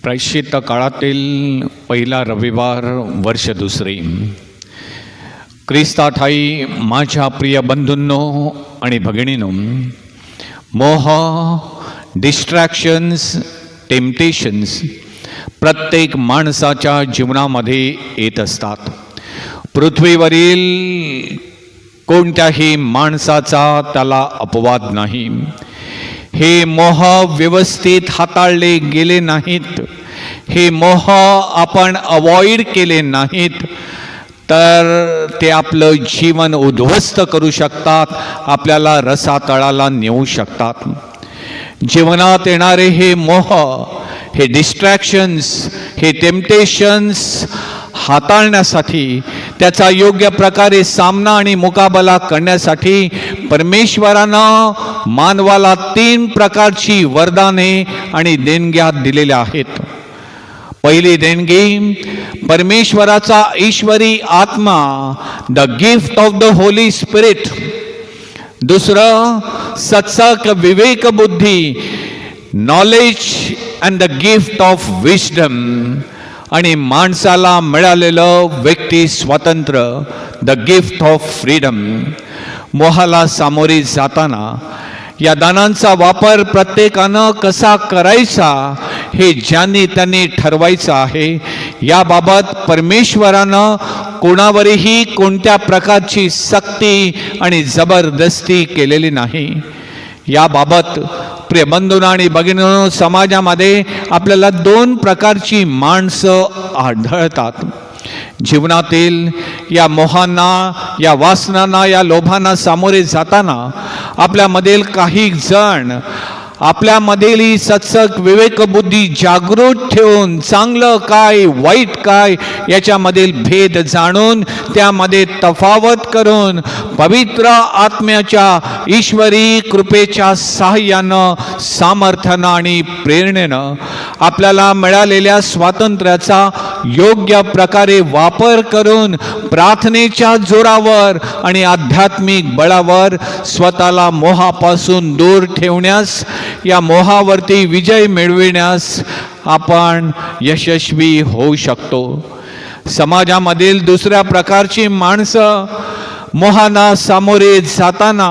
प्रायश्चित्त काळातील पहिला रविवार वर्ष दुसरे. ख्रिस्ता ठाई माझ्या प्रिय बंधूंनो आणि भगिनींनो, मोह, डिस्ट्रॅक्शन्स, टेम्पटेशन्स प्रत्येक माणसाच्या जीवनामध्ये येत असतात. पृथ्वीवरील कोणत्याही माणसाचा त्याला अपवाद नाही. हे मोह व्यवस्थित हाताळले गेले नाहीत, हे मोह आपण अवॉइड केले नाहीत तर ते आपलं जीवन उद्ध्वस्त करू शकतात, आपल्याला रसातळाला नेऊ शकतात. जीवनात येणारे हे मोह, हे डिस्ट्रॅक्शन्स, हे टेम्पटेशन्स हाताळण्यासाठी, त्याचा योग्य प्रकारे सामना आणि मुकाबला करण्यासाठी परमेश्वरानं मानवाला 3 प्रकारची वरदाने आणि देणग्या दिलेल्या आहेत. पहिली देणगी परमेश्वराचा ईश्वरी आत्मा, the gift of the Holy spirit. दुसरं सत्सक विवेक बुद्धी, knowledge and the gift of wisdom. आणि माणसाला मिळालेलं व्यक्ती स्वातंत्र्य, द गिफ्ट ऑफ फ्रीडम. मोहाला सामोरे जाताना या दानांचा वापर प्रत्येकानं कसा करायचा हे ज्यांनी त्यांनी ठरवायचं आहे. याबाबत परमेश्वरानं कोणावरही कोणत्या प्रकारची सक्ती आणि जबरदस्ती केलेली नाही. याबाबत प्रिय बंधूंनो आणि भगिनींनो, समाजामध्ये आपल्याला 2 प्रकारची माणसं आढळतात. जीवनातील या मोहांना, या वासनांना, या लोभांना सामोरे जाताना आपल्यामधील काही जण आपल्यामधील ही सत्सक विवेकबुद्धी जागृत ठेवून चांगलं काय वाईट काय याच्यामधील भेद जाणून त्यामध्ये तफावत करून पवित्र आत्म्याच्या ईश्वरी कृपेच्या सहाय्यानं, सामर्थ्यानं आणि प्रेरणेनं आपल्याला मिळालेल्या स्वातंत्र्याचा योग्य प्रकारे वापर करून प्रार्थनेच्या जोरावर आणि आध्यात्मिक बळावर स्वतःला मोहापासून दूर ठेवण्यास, या मोहावरती विजय मिळविण्यास आपण यशस्वी होऊ शकतो. समाजामधील दुसऱ्या प्रकारची माणसं मोहाना सामोरे जाताना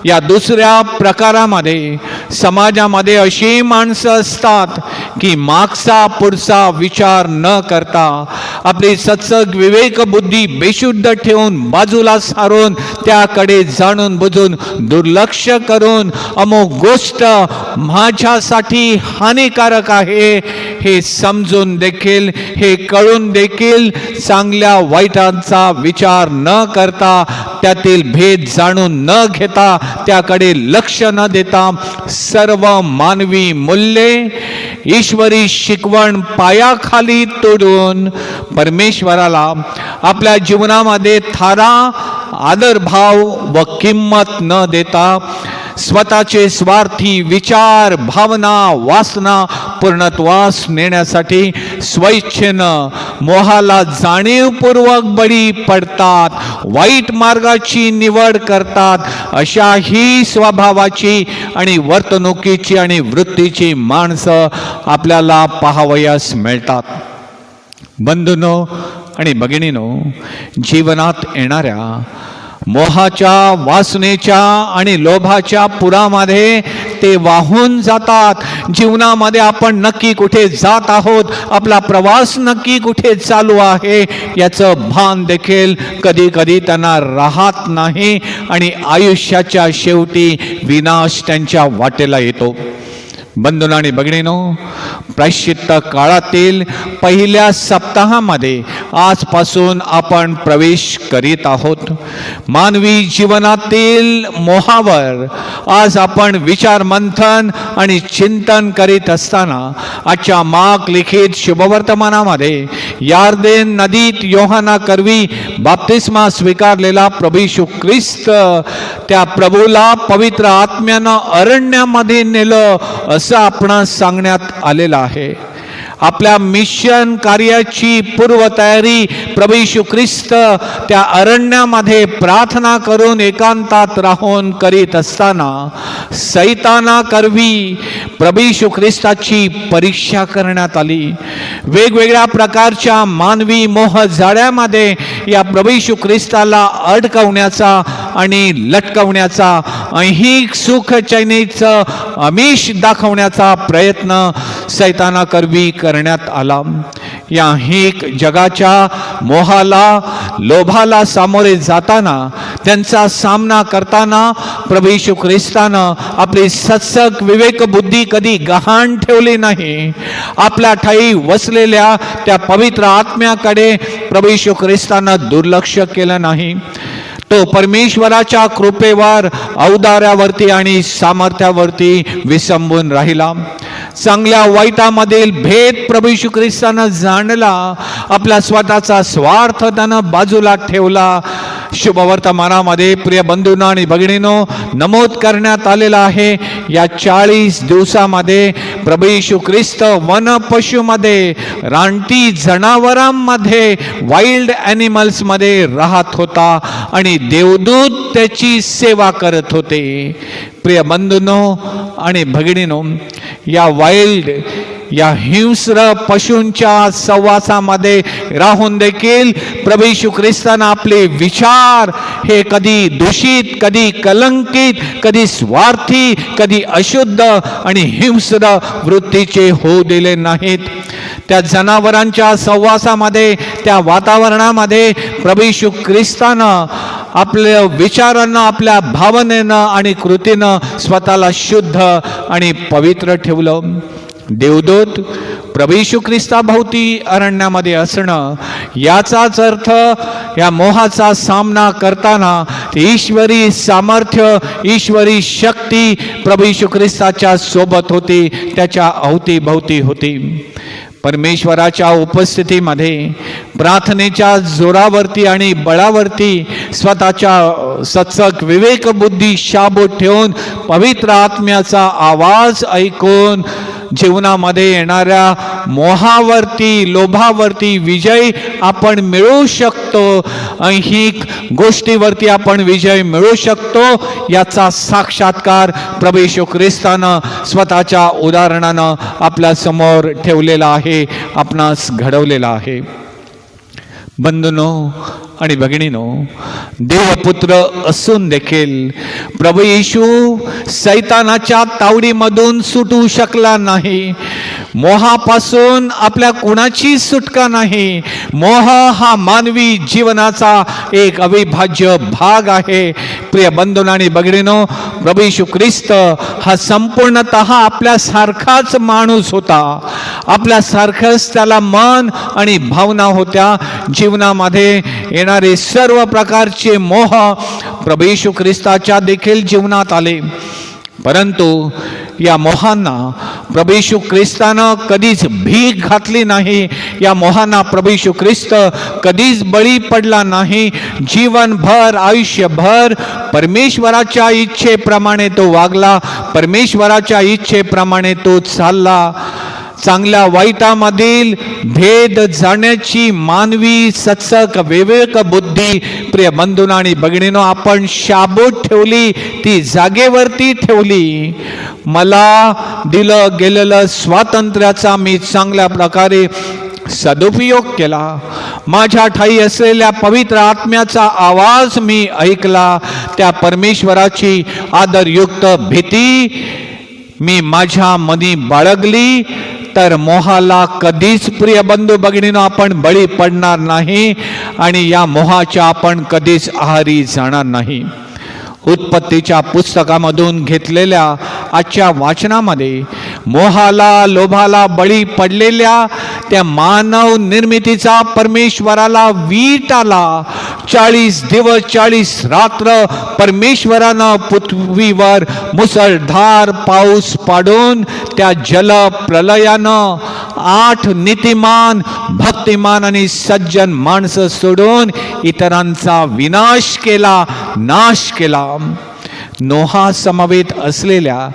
या दुसऱ्या प्रकारामध्ये समाजामध्ये अशी माणसं असतात की मागचा पुढचा विचार न करता आपली सत्सक विवेक बुद्धी बेशुद्ध ठेवून बाजूला सारून त्याकडे जाणून बुजून दुर्लक्ष करून अमुक गोष्ट माझ्यासाठी हानिकारक आहे हे समजून देखील, हे कळून देखील चांगल्या वाईटांचा विचार न करता, त्यातील भेद जाणून न घेता, त्याकडे लक्ष न देता सर्व मानवी मूल्ये, ईश्वरी शिकवण पायाखाली तोडून परमेश्वराला आपल्या जीवनामध्ये थारा, आदरभाव व किंमत न देता स्वतःचे स्वार्थी विचार, भावना, वासना पूर्णत्वास नेण्यासाठी स्वेच्छेनं मोहाला जाणीवपूर्वक बळी पडतात, वाईट मार्गाची निवड करतात. अशा ही स्वभावाची आणि वर्तणुकीची आणि वृत्तीची माणसं आपल्याला पाहावयास मिळतात. बंधूंनो आणि भगिनींनो, जीवनात येणाऱ्या मोहाच्या, वासनेच्या आणि लोभाच्या पुरामध्ये ते वाहून जातात. जीवनामध्ये आपण नक्की कुठे जात आहोत, आपला प्रवास नक्की कुठे चालू आहे याचं भान देखील कधी कधी त्यांना राहत नाही आणि आयुष्याच्या शेवटी विनाश त्यांच्या वाटेला येतो. बंधूंनो आणि भगिनींनो, प्रायश्चित्त काळातील पहिल्या सप्ताहामध्ये आजपासून आपण प्रवेश करीत आहोत. मानवी जीवनातील मोहावर आज आपण विचार मंथन आणि चिंतन करीत असताना आजच्या मार्क लिखित शुभवर्तमानामध्ये यार्देन नदीत योहाना करवी बाप्तिस्मा स्वीकारलेला प्रभू येशू ख्रिस्त त्या प्रभूला पवित्र आत्म्यानं अरण्यामध्ये नेलं असं आपणास सांगण्यात आलेलं आहे. आपल्या मिशन कार्याची पूर्वतयारी प्रभू येशू ख्रिस्त त्या अरण्यामध्ये प्रार्थना करून एकांतात राहून करीत असताना सैताना करवी प्रभू येशू ख्रिस्ताची परीक्षा करण्यात आली. वेगवेगळ्या प्रकारच्या मानवी मोह जाळ्यामध्ये या प्रभू येशू ख्रिस्ताला अडकवण्याचा आणि लटकवण्याचा, ऐहिक सुख चैनीचं आमिष दाखवण्याचा प्रयत्न सैतानाकरवी करण्यात आला. या ऐहिक जगाच्या मोहाला, लोभाला सामोरे जाताना, त्यांचा सामना करताना प्रभू येशू ख्रिस्तानं आपली सत्सक विवेक बुद्धी कधी गहाण ठेवली नाही. आपल्या ठाई वसलेल्या त्या पवित्र आत्म्याकडे प्रभू येशू ख्रिस्तानं दुर्लक्ष केलं नाही. तो परमेश्वराच्या कृपेवर, औदार्यावरती आणि सामर्थ्यावरती विसंबून राहिला. चांगल्या वाईटामधील भेद प्रभू येशू ख्रिस्तानं जाणला. आपला स्वतःचा स्वार्थ त्यानं बाजूला ठेवला. शुभवर्तमानामध्ये प्रिय बंधूंनो आणि भगिनींनो नमूद करण्यात आलेलं आहे, या 40 दिवसामध्ये प्रभू येशू ख्रिस्त वन पशुमध्ये, रानटी जनावरांमध्ये, वाईल्ड ॲनिमल्समध्ये राहत होता आणि देवदूत त्याची सेवा करत होते. प्रिय बंधूंनो आणि भगिनींनो, या वाईल्ड, या हिंस्र पशूंच्या सहवासामध्ये राहून देखील प्रभू येशू ख्रिस्तानं आपले विचार हे कधी दूषित, कधी कलंकित, कधी स्वार्थी, कधी अशुद्ध आणि हिंस्र वृत्तीचे होऊ दिले नाहीत. त्या जनावरांच्या सहवासामध्ये, त्या वातावरणामध्ये प्रभू येशू ख्रिस्तानं आपल्या विचारांना, आपल्या भावनेनं आणि कृतीनं स्वतःला शुद्ध आणि पवित्र ठेवलं. देवदूत प्रभू येशू ख्रिस्ताभोवती अरण्यामध्ये असणं, याचाच अर्थ या मोहाचा सामना करताना ईश्वरी सामर्थ्य, ईश्वरी शक्ती प्रभू येशू ख्रिस्ताच्या सोबत होती, त्याच्या अवतीभोवती होती. परमेश्वराच्या उपस्थितीमध्ये प्रार्थनेच्या जोरावरती आणि बळावरती स्वतःच्या सत्सक विवेक बुद्धी शाबूत ठेवून पवित्र आत्म्याचा आवाज ऐकून जीवनामध्ये येणाऱ्या मोहावरती, लोभावरती विजय आपण मिळवू शकतो. ऐहिक गोष्टीवरती आपण विजय मिळवू शकतो, याचा साक्षात्कार प्रभू येशू ख्रिस्तानं स्वतःच्या उदाहरणानं आपल्या समोर ठेवलेला आहे, आपणास घडवलेला आहे. बंधूंनो आणि भगिनीनो, देवपुत्र असून देखील प्रभू येशू सैतानाच्या तावडीमधून सुटू शकला नाही. मोहापासून आपल्या कुणाची सुटका नाही. मोह हा मानवी जीवनाचा एक अविभाज्य भाग आहे. प्रिय बंधूंनो आणि भगिनीनो, प्रभू येशू ख्रिस्त हा संपूर्णतः आपल्यासारखाच माणूस होता. आपल्यासारखंच त्याला मन आणि भावना होत्या. जीवनामध्ये येणारे सर्व प्रकारचे मोह प्रभू येशू ख्रिस्ताच्या देखील जीवनात आले, परंतु या मोहांना प्रभू येशू ख्रिस्तानं कधीच भीक घातली नाही. या मोहांना प्रभू येशू ख्रिस्त कधीच बळी पडला नाही. जीवनभर, आयुष्यभर परमेश्वराच्या इच्छेप्रमाणे तो वागला, परमेश्वराच्या इच्छेप्रमाणे तो चालला. चांगल्या वाईटामधील भेद जाण्याची मानवी सत्सक विवेक बुद्धी प्रिय बंधूंनो आणि भगिनींनो आपण शाबूत ठेवली, ती जागेवरती ठेवली. मला दिलं गेलेलं स्वातंत्र्याचा मी चांगल्या प्रकारे सदुपयोग केला. माझ्या ठाई असलेल्या पवित्र आत्म्याचा आवाज मी ऐकला. त्या परमेश्वराची आदरयुक्त भीती मी माझ्या मनी बाळगली, तर मोहाला कधीच प्रिय बंधू भगिनींनो आपण बळी पडणार नाही आणि या मोहाच्या आपण कधीच आहारी जाणार नाही. उत्पत्तीच्या पुस्तकामधून घेतलेल्या आजच्या वाचनामध्ये मोहाला, लोभाला बळी पडलेल्या त्या मानव निर्मितीचा परमेश्वराला वीट आला. 40 दिवस 40 रात्र परमेश्वरानं पृथ्वीवर मुसळधार पाऊस पाडून त्या जल प्रलयानं 8 नीतिमान, भक्तिमान आणि सज्जन माणसं सोडून इतरांचा विनाश केला, नाश केला. नोहा समवेत असलेल्या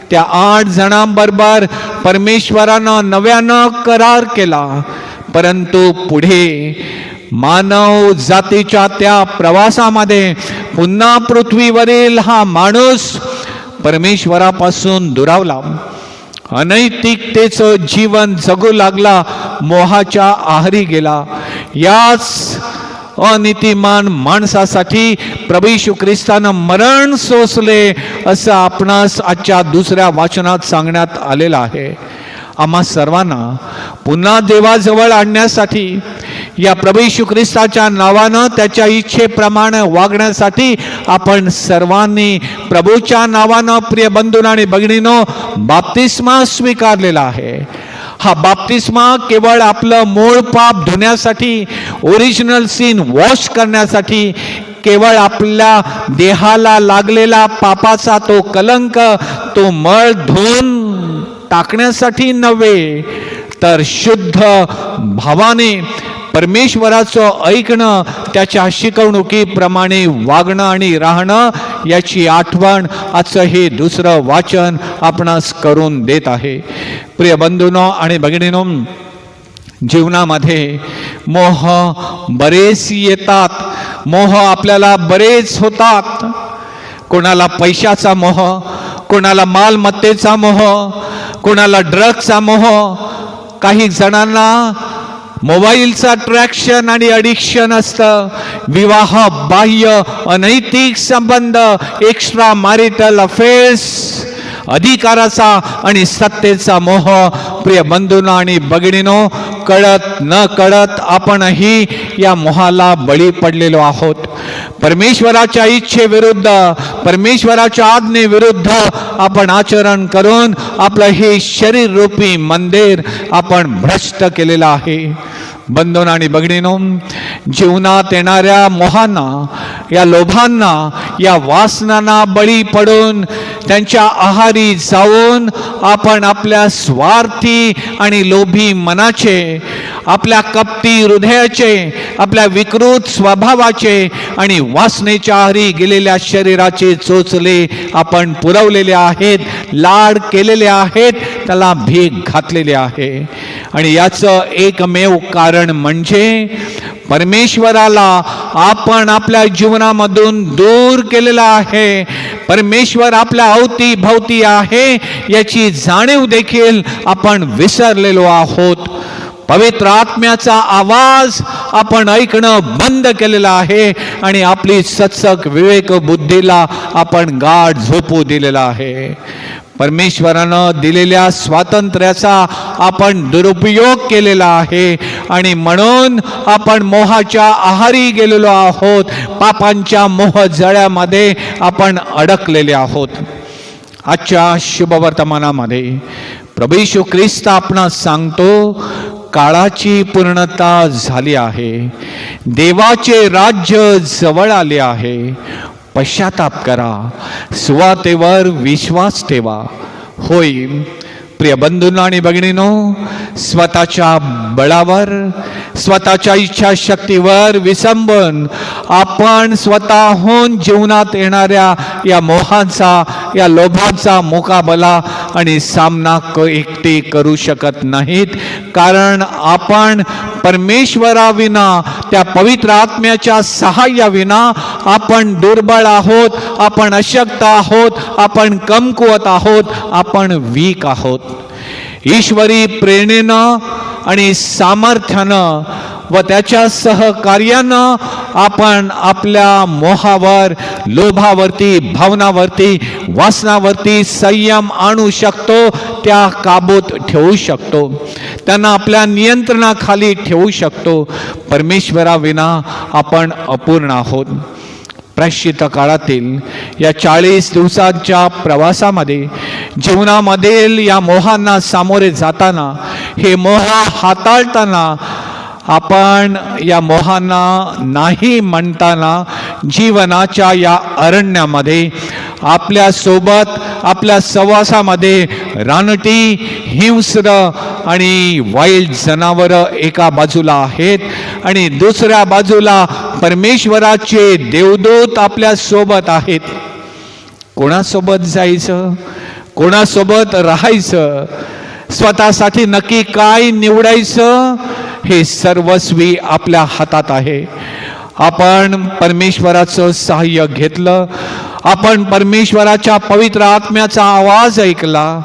त्या 8 जणांबरोबर परमेश्वरानं नव्यानं करार केला, परंतु पुढे मानव जातीच्या त्या प्रवासामध्ये पुन्हा पृथ्वीवरील हा माणूस परमेश्वरापासून दुरावला. अनैतिकतेचं जीवन जगू लागला, मोहाच्या आहारी गेला. याच अनितिमान माणसासाठी प्रभू येशू ख्रिस्तानं मरण सोसले असं आपणास आजच्या दुसऱ्या वाचनात सांगण्यात आलेलं आहे. आम्हा सर्वांना पुन्हा देवाजवळ आणण्यासाठी, या प्रभू येशू ख्रिस्ताच्या नावानं त्याच्या इच्छेप्रमाणे वागण्यासाठी आपण सर्वांनी प्रभूच्या नावानं प्रिय बंधूंनो आणि भगिनींनो बाप्तिस्मा स्वीकारलेला आहे. हा बाप्तिस्मा केवळ आपलं मूळ पाप धुण्यासाठी, ओरिजिनल सीन वॉश करण्यासाठी, केवळ आपल्या देहाला लागलेला पापाचा तो कलंक, तो मळ धुवून टाकण्यासाठी नव्हे, तर शुद्ध भावाने परमेश्वराचं ऐकणं, त्याच्या शिकवणुकीप्रमाणे वागणं आणि राहणं, याची आठवण आजचं हे दुसरं वाचन आपणास करून देत आहे. प्रिय बंधूंनो आणि भगिनींनो, जीवनामध्ये मोह बरेच येतात, मोह आपल्याला बरेच होतात. कोणाला पैशाचा मोह, कोणाला मालमत्तेचा मोह, कोणाला ड्रग्सचा मोह, काही जणांना मोबाईलचं अट्रॅक्शन आणि अडिक्शन असतं. विवाह बाह्य अनैतिक संबंध, एक्स्ट्रा मॅरिटल अफेअर्स, अधिकाराचा आणि सत्तेचा मोह. प्रिय बंधूंनो आणि भगिनींनो, कळत न कळत आपणही या मोहाला बळी पडलेलो आहोत. परमेश्वराच्या इच्छेविरुद्ध, परमेश्वराच्या आज्ञेविरुद्ध आपण आचरण करून आपलं हे शरीर रूपी मंदिर आपण भ्रष्ट केलेलं आहे. बंधूंनो आणि भगिनींनो, जीवनात येणाऱ्या मोहांना, या लोभांना, या वासनांना बळी पडून त्यांच्या आहारी जाऊन आपण आपल्या स्वार्थी आणि लोभी मनाचे, आपल्या कपटी हृदयाचे, आपल्या विकृत स्वभावाचे आणि वासनेच्या आहारी गेलेल्या शरीराचे चोचले आपण पुरवलेले आहेत, लाड केलेले आहेत, त्याला भीक घातलेले आहे. आणि याचं एकमेव कारण म्हणजे परमेश्वराला आपण आपल्या जीवनामधून दूर केलेला आहे. परमेश्वर आपल्या अवतीभवती आहे याची जाणीव देखील आपण विसरलेलो आहोत. पवित्र आत्म्याचा आवाज आपण ऐकणं बंद केलेला आहे आणि आपली सत्सक विवेक बुद्धीला आपण गाढ झोपू दिलेला आहे. परमेश्वरानं दिलेल्या स्वातंत्र्याचा आपण दुरुपयोग केलेला आहे आणि म्हणून आपण मोहाच्या आहारी गेलेलो आहोत. पापांच्या मोहजळ्यामध्ये आपण अडकलेले आहोत. आजच्या शुभवर्तमानामध्ये प्रभू येशू ख्रिस्त आपणास सांगतो, काळाची पूर्णता झाली आहे, देवाचे राज्य जवळ आले आहे. पश्चाताप करा, सुवातेवर विश्वास ठेवा. होय प्रिय बंधूंनो आणि भगिनींनो, स्वतःच्या बळावर, स्वतःच्या इच्छाशक्तीवर विसंबून आपण स्वतःहून जीवनात येणाऱ्या या मोहांचा, या लोभांचा मुकाबला आणि सामना एकटे करू शकत नाहीत. कारण आपण परमेश्वराविना, त्या पवित्र आत्म्याच्या सहाय्याविना आपण दुर्बळ आहोत, आपण अशक्त आहोत, आपण कमकुवत आहोत, आपण वीक आहोत. ईश्वरी प्रेरणेनं आणि सामर्थ्यानं व त्याच्या सहकार्यानं आपण आपल्या मोहावर, लोभावरती, भावनावरती, वासनावरती संयम आणू शकतो, त्या काबूत ठेवू शकतो, त्यांना आपल्या नियंत्रणाखाली ठेवू शकतो. परमेश्वराविना आपण अपूर्ण आहोत. प्रायश्चित्त काळातील या 40 दिवसांच्या प्रवासामध्ये, जीवनामधील या मोहांना सामोरे जाताना, हे मोह हाताळताना, आपण या मोहांना नाही म्हणताना जीवनाच्या या अरण्यामध्ये आपल्या सोबत, आपल्या सहवासामध्ये रानटी, हिंस्र आणि वाईल्ड जनावरं एका बाजूला आहेत आणि दुसऱ्या बाजूला परमेश्वराचे देवदूत आपल्या सोबत आहेत. कोणासोबत जायचं, कोणासोबत राहायचं, स्वतःसाठी नक्की काय निवडायचं, हे सर्वस्वी आपल्या हातात आहे. आपण परमेश्वराचं सहाय्य घेतलं, आपण परमेश्वराच्या पवित्र आत्म्याचा आवाज ऐकला,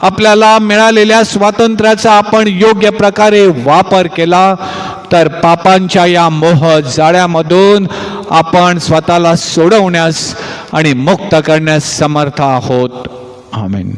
आपल्याला मिळालेल्या स्वातंत्र्याचा आपण योग्य प्रकारे वापर केला तर पापांच्या या मोह जाळ्यामधून आपण स्वतःला सोडवण्यास आणि मुक्त करण्यास समर्थ आहोत. आमेन.